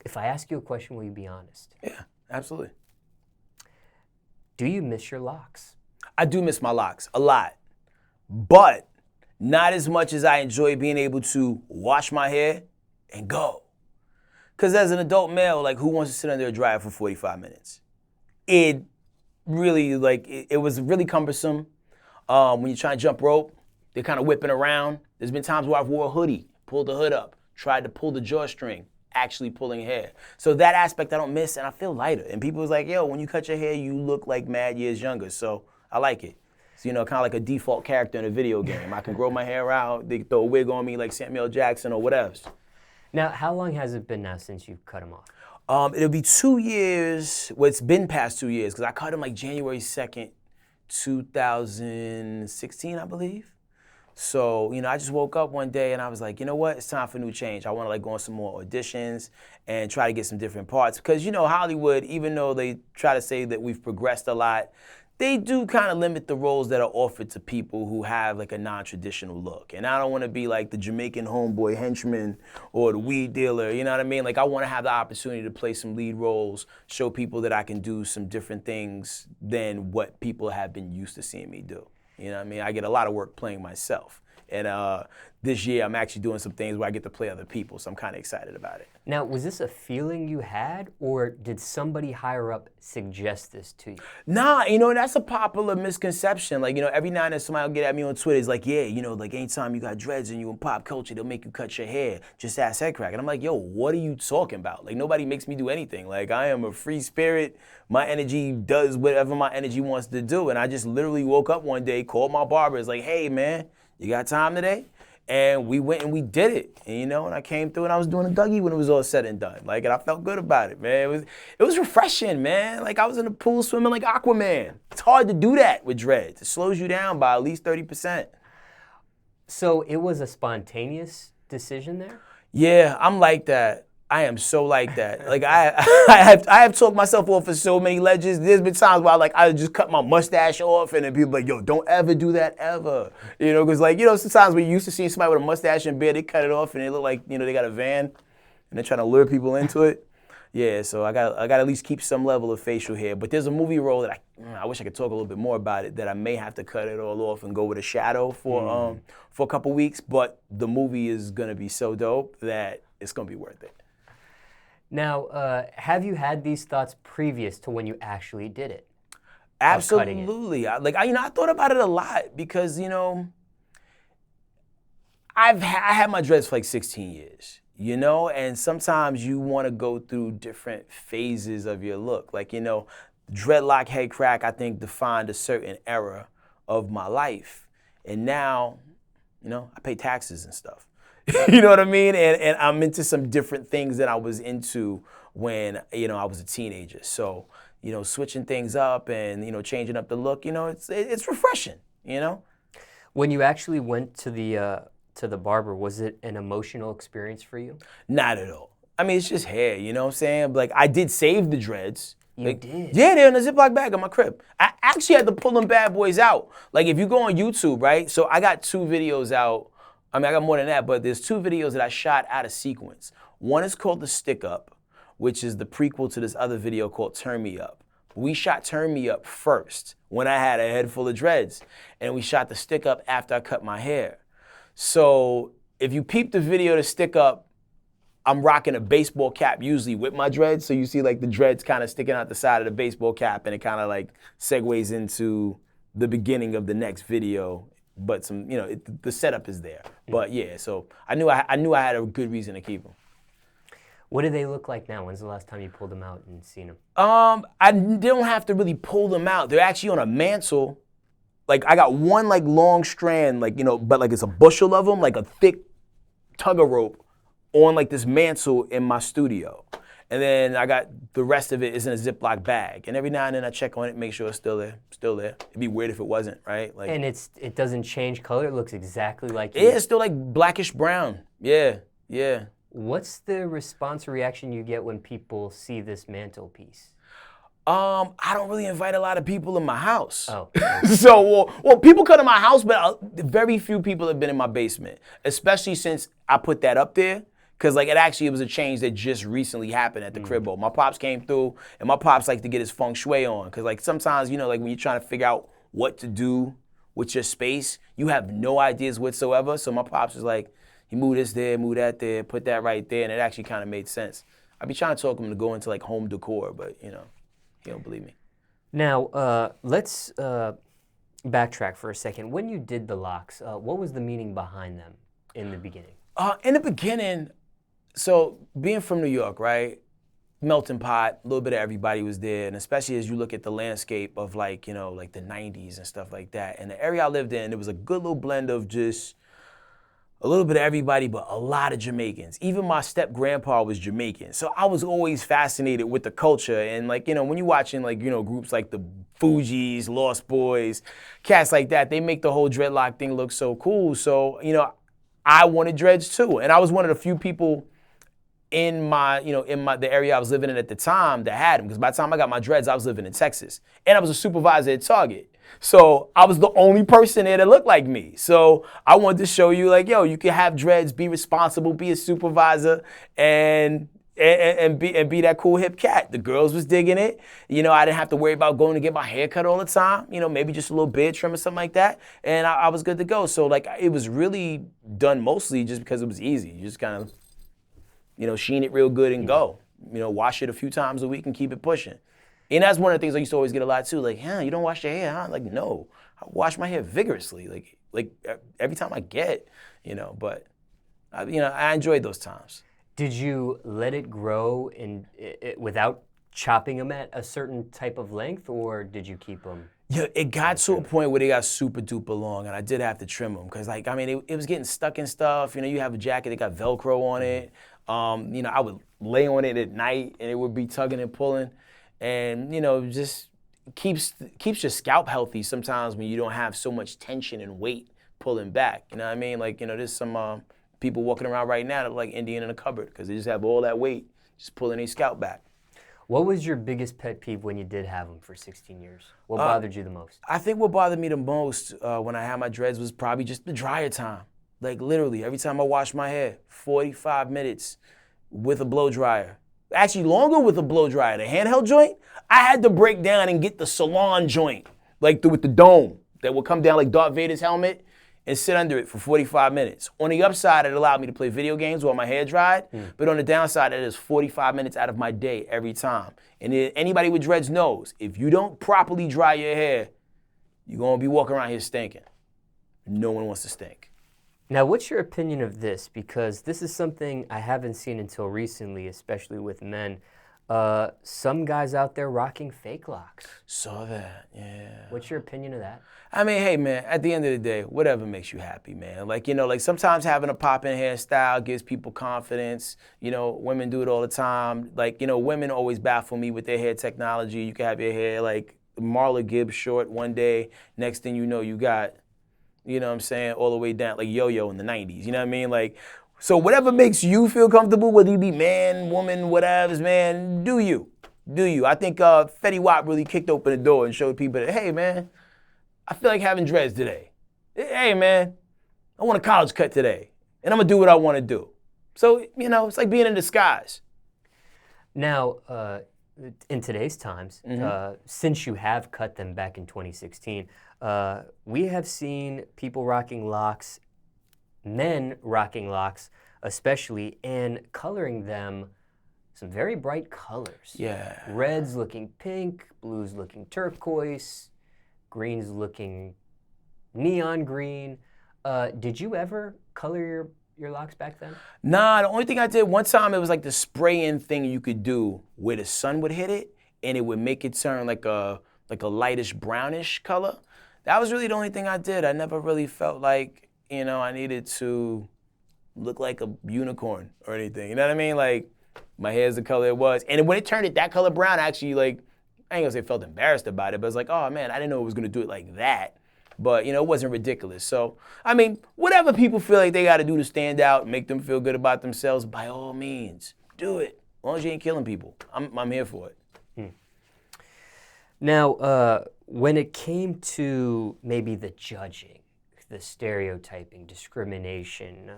If I ask you a question, will you be honest? Yeah, absolutely. Do you miss your locks? I do miss my locks a lot, but not as much as I enjoy being able to wash my hair and go. Because as an adult male, like, who wants to sit under a dryer for 45 minutes? It really, it was really cumbersome. When you're trying to jump rope, they're kind of whipping around. There's been times where I've wore a hoodie, pulled the hood up, tried to pull the drawstring, actually pulling hair. So that aspect I don't miss, and I feel lighter. And people was like, yo, when you cut your hair, you look like mad years younger. So I like it. It's, kind of like a default character in a video game. I can grow my hair out, they can throw a wig on me like Samuel Jackson or whatever. Now, how long has it been now since you've cut them off? It'll be 2 years. Well, it's been past 2 years because I cut him like January 2nd, 2016, I believe. So, I just woke up one day and I was like, you know what? It's time for a new change. I want to go on some more auditions and try to get some different parts. Because, Hollywood, even though they try to say that we've progressed a lot, they do kind of limit the roles that are offered to people who have like a non-traditional look. And I don't want to be like the Jamaican homeboy henchman or the weed dealer, you know what I mean? Like, I want to have the opportunity to play some lead roles, show people that I can do some different things than what people have been used to seeing me do. You know what I mean? I get a lot of work playing myself. And this year, I'm actually doing some things where I get to play other people, so I'm kind of excited about it. Now, was this a feeling you had, or did somebody higher up suggest this to you? Nah, that's a popular misconception. Like, every now and then somebody will get at me on Twitter. It's like, yeah, like anytime you got dreads and you in pop culture, they'll make you cut your hair. Just ask Headkrack. And I'm like, yo, what are you talking about? Like, nobody makes me do anything. Like, I am a free spirit. My energy does whatever my energy wants to do. And I just literally woke up one day, called my barber. It's like, hey, man, you got time today? And we went and we did it. And and I came through and I was doing a Dougie when it was all said and done. Like, and I felt good about it, man. It was refreshing, man. Like, I was in the pool swimming like Aquaman. It's hard to do that with dreads. It slows you down by at least 30%. So it was a spontaneous decision there? Yeah, I'm like that. I am so like that. Like, I have talked myself off for so many ledges. There's been times where I just cut my mustache off and then people like, yo, don't ever do that ever. Because sometimes we're used to seeing somebody with a mustache and beard, they cut it off and they look like, they got a van and they're trying to lure people into it. Yeah, so I got to at least keep some level of facial hair. But there's a movie role that I wish I could talk a little bit more about it, that I may have to cut it all off and go with a shadow for a couple weeks. But the movie is going to be so dope that it's going to be worth it. Now, have you had these thoughts previous to when you actually did it? Absolutely. I thought about it a lot because, I had my dreads for like 16 years, and sometimes you want to go through different phases of your look. Like, dreadlock Headkrack, I think, defined a certain era of my life. And now, I pay taxes and stuff. You know what I mean? And I'm into some different things that I was into when, I was a teenager. So, switching things up and, changing up the look, it's refreshing, When you actually went to the barber, was it an emotional experience for you? Not at all. I mean, it's just hair, you know what I'm saying? Like, I did save the dreads. You did? Yeah, they're in a Ziploc bag in my crib. I actually had to pull them bad boys out. Like, if you go on YouTube, right? So I got 2 videos out. I got more than that, but there's 2 videos that I shot out of sequence. One is called The Stick Up, which is the prequel to this other video called Turn Me Up. We shot Turn Me Up first when I had a head full of dreads, and we shot The Stick Up after I cut my hair. So if you peep the video to Stick Up, I'm rocking a baseball cap usually with my dreads, so you see like the dreads kind of sticking out the side of the baseball cap, and it kind of like segues into the beginning of the next video. But the setup is there. But yeah, so I knew I had a good reason to keep them. What do they look like now? When's the last time you pulled them out and seen them? I don't have to really pull them out. They're actually on a mantle. Like, I got one like long strand, like, but like it's a bushel of them, like a thick tug of rope on like this mantle in my studio. And then I got the rest of it is in a Ziploc bag. And every now and then I check on it, make sure it's still there. It'd be weird if it wasn't, right? Like, and it doesn't change color? It looks exactly like you? Yeah, it's still like blackish brown. Yeah. What's the response or reaction you get when people see this mantelpiece? I don't really invite a lot of people in my house. Oh. So, well, people come to my house, but very few people have been in my basement, especially since I put that up there. Because like it was a change that just recently happened at the cribbo. My pops came through, and my pops like to get his feng shui on. Because like sometimes, you know, like when you're trying to figure out what to do with your space, you have no ideas whatsoever. So my pops was like, he moved this there, move that there, put that right there, and it actually kind of made sense. I be trying to talk him to go into like home decor, but you know, he don't believe me. Now, let's backtrack for a second. When you did the locks, what was the meaning behind them in the beginning? In the beginning, so being from New York, right? Melting pot, a little bit of everybody was there, and especially as you look at the landscape of like, you know, like the 90s and stuff like that. And the area I lived in, it was a good little blend of just a little bit of everybody, but a lot of Jamaicans. Even my step-grandpa was Jamaican. So I was always fascinated with the culture. And like, you know, when you're watching like, you know, groups like the Fugees, Lost Boys, cats like that, they make the whole dreadlock thing look so cool. So, you know, I wanted dreads too. And I was one of the few people in the area I was living in at the time that had them. Because by the time I got my dreads, I was living in Texas. And I was a supervisor at Target. So I was the only person there that looked like me. So I wanted to show you like, yo, you can have dreads, be responsible, be a supervisor, and be that cool hip cat. The girls was digging it. You know, I didn't have to worry about going to get my hair cut all the time. You know, maybe just a little beard trim or something like that. And I was good to go. So like it was really done mostly just because it was easy. You just kind of, you know, sheen it real good and go. You know, wash it a few times a week and keep it pushing. And that's one of the things I used to always get a lot too. Like, you don't wash your hair, huh? Like, no, I wash my hair vigorously. Like every time I get, you know. But, you know, I enjoyed those times. Did you let it grow without chopping them at a certain type of length, or did you keep them? Yeah, it got to a point where they got super duper long, and I did have to trim them because, like, I mean, it was getting stuck in stuff. You know, you have a jacket that got Velcro on it. You know, I would lay on it at night, and it would be tugging and pulling. And, you know, just keeps your scalp healthy sometimes when you don't have so much tension and weight pulling back. You know what I mean? Like, you know, there's some people walking around right now that look like Indian in a cupboard because they just have all that weight just pulling their scalp back. What was your biggest pet peeve when you did have them for 16 years? What bothered you the most? I think what bothered me the most when I had my dreads was probably just the dryer time. Like, literally, every time I wash my hair, 45 minutes with a blow dryer. Actually, longer with a blow dryer. The handheld joint, I had to break down and get the salon joint, like with the dome that would come down like Darth Vader's helmet and sit under it for 45 minutes. On the upside, it allowed me to play video games while my hair dried, but on the downside, it is 45 minutes out of my day every time. And anybody with dreads knows, if you don't properly dry your hair, you're gonna be walking around here stinking. No one wants to stink. Now, what's your opinion of this? Because this is something I haven't seen until recently, especially with men. Some guys out there rocking fake locks. Saw that, yeah. What's your opinion of that? I mean, hey, man, at the end of the day, whatever makes you happy, man. Like, you know, like sometimes having a pop-in hairstyle gives people confidence. You know, women do it all the time. Like, you know, women always baffle me with their hair technology. You can have your hair like Marla Gibbs short one day. Next thing you know, you got, you know what I'm saying, all the way down, like Yo-Yo in the 90s. You know what I mean? Like, so whatever makes you feel comfortable, whether you be man, woman, whatever, man, do you. Do you. I think Fetty Wap really kicked open the door and showed people that, hey, man, I feel like having dreads today. Hey, man, I want a college cut today, and I'm going to do what I want to do. So, you know, it's like being in disguise. Now, in today's times, since you have cut them back in 2016, we have seen people rocking locks, men rocking locks especially, and coloring them some very bright colors. Yeah. Reds looking pink, blues looking turquoise, greens looking neon green. Did you ever color your locks back then? Nah, the only thing I did one time, it was like the spray-in thing you could do where the sun would hit it and it would make it turn like a lightish brownish color. That was really the only thing I did. I never really felt like, you know, I needed to look like a unicorn or anything. You know what I mean? Like, my hair's the color it was. And when it turned it that color brown, I actually, like, I ain't gonna say felt embarrassed about it, but it's like, oh man, I didn't know it was gonna do it like that. But, you know, it wasn't ridiculous. So, I mean, whatever people feel like they gotta do to stand out and make them feel good about themselves, by all means, do it. As long as you ain't killing people. I'm here for it. Now, when it came to maybe the judging, the stereotyping, discrimination,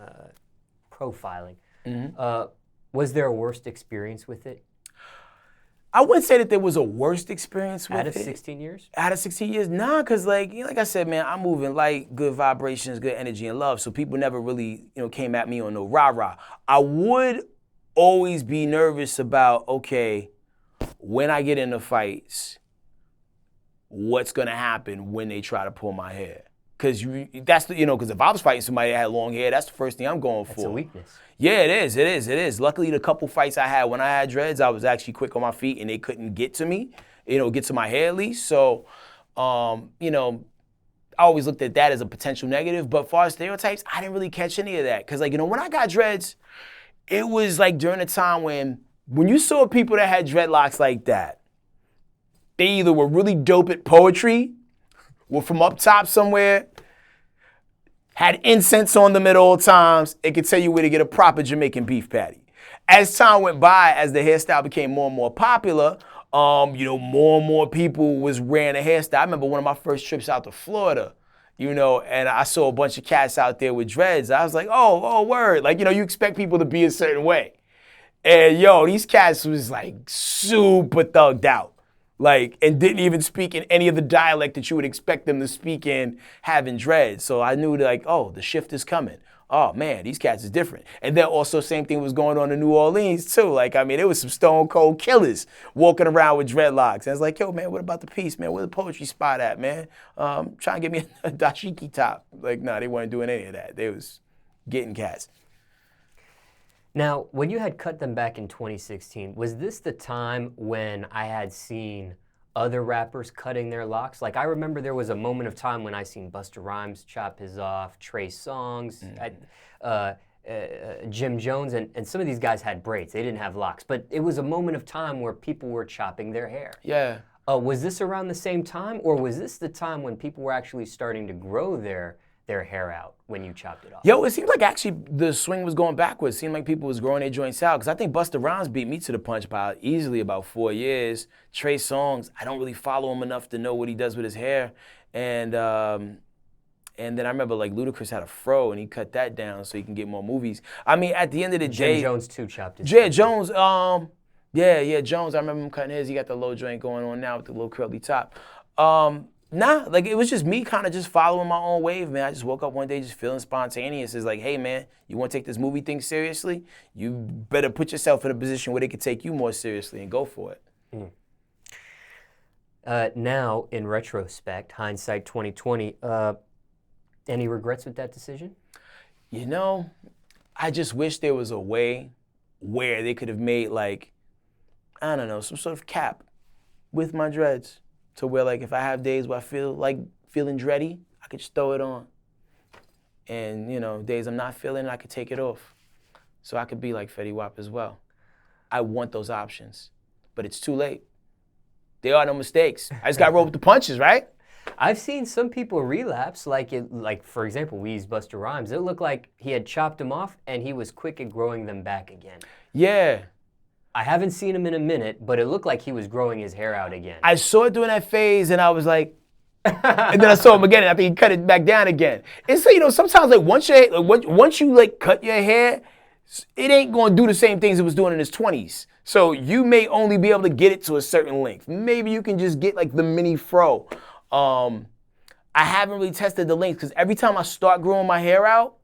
profiling, Was there a worst experience with it? I wouldn't say that there was a worst experience with it. Out of 16 years? Out of 16 years? Nah, because like I said, man, I'm moving light, good vibrations, good energy, and love. So people never really, came at me on no rah-rah. I would always be nervous about, okay, when I get into fights, what's gonna happen when they try to pull my hair? Because because if I was fighting somebody that had long hair, that's the first thing I'm going for. That's a weakness. Yeah, it is. Luckily, the couple fights I had when I had dreads, I was actually quick on my feet and they couldn't get to me, get to my hair at least. So, I always looked at that as a potential negative. But as far as stereotypes, I didn't really catch any of that. Because, when I got dreads, it was like during a time when you saw people that had dreadlocks like that, they either were really dope at poetry, were from up top somewhere, had incense on them at all times, it could tell you where to get a proper Jamaican beef patty. As time went by, as the hairstyle became more and more popular, more and more people was wearing a hairstyle. I remember one of my first trips out to Florida, and I saw a bunch of cats out there with dreads. I was like, oh, word. Like, you expect people to be a certain way. And these cats was like super thugged out. And didn't even speak in any of the dialect that you would expect them to speak in having dreads. So I knew the shift is coming. Oh man, these cats is different. And then also same thing was going on in New Orleans too. It was some stone cold killers walking around with dreadlocks. And I was like, yo man, what about the piece, man? Where the poetry spot at, man? Trying to get me a dashiki top. Nah, they weren't doing any of that. They was getting cats. Now, when you had cut them back in 2016, was this the time when I had seen other rappers cutting their locks? I remember there was a moment of time when I seen Busta Rhymes chop his off, Trey Songz, Jim Jones, and some of these guys had braids. They didn't have locks. But it was a moment of time where people were chopping their hair. Yeah. Was this around the same time, or was this the time when people were actually starting to grow their hair out when you chopped it off? Yo, it seemed like actually the swing was going backwards. It seemed like people was growing their joints out. Because I think Busta Rhymes beat me to the punch by easily about 4 years. Trey Songz, I don't really follow him enough to know what he does with his hair. And then I remember Ludacris had a fro and he cut that down so he can get more movies. At the end of the day, Jim Jones too chopped his hair. Jones, Jones, I remember him cutting his. He got the low joint going on now with the little curly top. Nah, it was just me kind of just following my own wave, man. I just woke up one day just feeling spontaneous. It's like, hey, man, you want to take this movie thing seriously? You better put yourself in a position where they can take you more seriously and go for it. Now, in retrospect, hindsight 2020, any regrets with that decision? I just wish there was a way where they could have made I don't know, some sort of cap with my dreads. To where if I have days where I feel like feeling dready, I could just throw it on. And days I'm not feeling it, I could take it off. So I could be like Fetty Wap as well. I want those options, but it's too late. There are no mistakes. I just got to roll with the punches, right? I've seen some people relapse, for example, we used Busta Rhymes. It looked like he had chopped them off and he was quick at growing them back again. Yeah. I haven't seen him in a minute, but it looked like he was growing his hair out again. I saw it during that phase, and I was like, and then I saw him again, and I think he cut it back down again. And so, sometimes once you cut your hair, it ain't gonna do the same things it was doing in his 20s. So you may only be able to get it to a certain length. Maybe you can just get the mini fro. I haven't really tested the length because every time I start growing my hair out,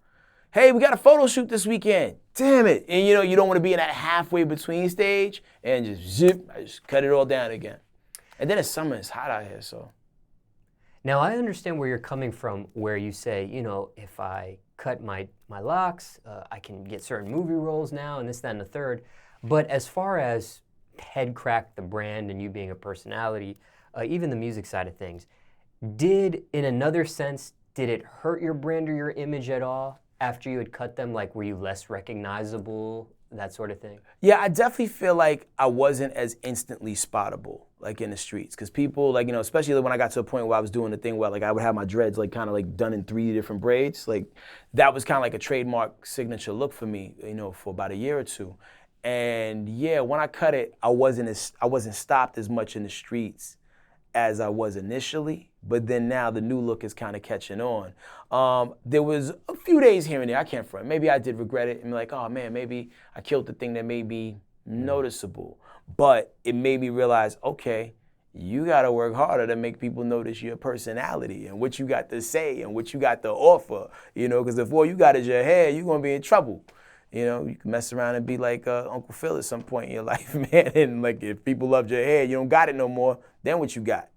hey, we got a photo shoot this weekend. Damn it. And you don't want to be in that halfway between stage and just zip, I just cut it all down again. And then it's summer, it's hot out here, so. Now I understand where you're coming from, where you say, if I cut my locks, I can get certain movie roles now and this, that, and the third. But as far as Headkrack, the brand, and you being a personality, even the music side of things, in another sense, did it hurt your brand or your image at all? After you had cut them, were you less recognizable, that sort of thing? Yeah, I definitely feel like I wasn't as instantly spottable, in the streets. Because people, especially when I got to a point where I was doing the thing where, I would have my dreads, kind of, done in 3 different braids. That was kind of a trademark signature look for me, for about a year or two. And, yeah, when I cut it, I wasn't stopped as much in the streets as I was initially. but then now the new look is kind of catching on. There was a few days here and there, I can't front. Maybe I did regret it and be like, oh man, maybe I killed the thing that may be noticeable. But it made me realize, okay, you gotta work harder to make people notice your personality and what you got to say and what you got to offer, you know, because if all you got is your hair, you're gonna be in trouble. You know, you can mess around and be like Uncle Phil at some point in your life, man. And like, if people loved your hair, you don't got it no more, then what you got?